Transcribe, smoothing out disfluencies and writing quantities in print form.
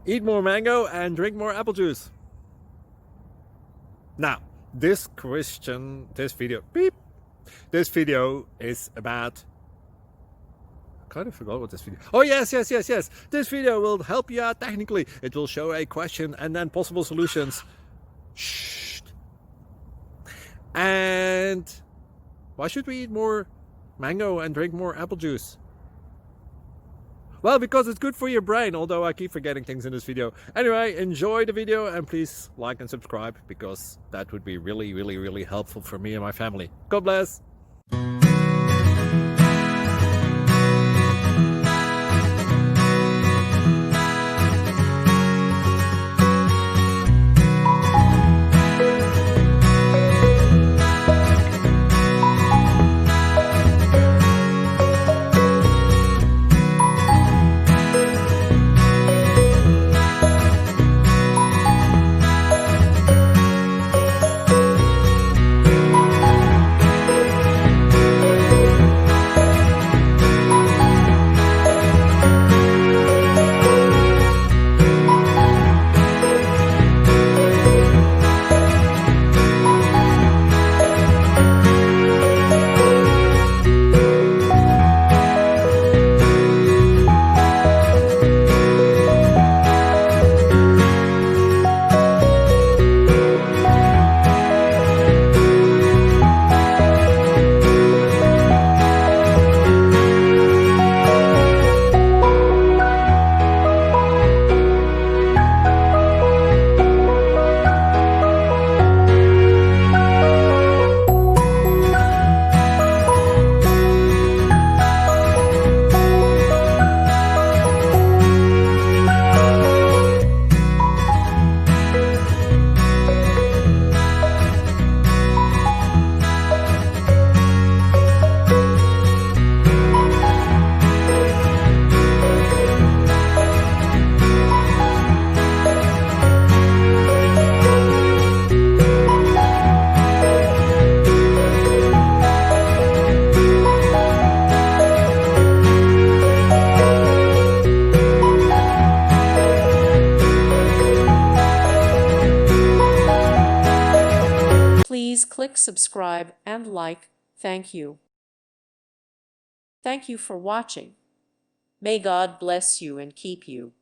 Eat more mango and drink more apple juice. Now, this video is about... I kind of forgot what this video... Oh, yes. This video will help you out technically. It will show a question and then possible solutions. Shh. And why should we eat more mango and drink more apple juice? Well, because it's good for your brain, although I keep forgetting things in this video. Anyway, enjoy the video and please like and subscribe, because that would be really helpful for me and my family. God bless! Please click subscribe and like. Thank you. Thank you for watching. May God bless you and keep you.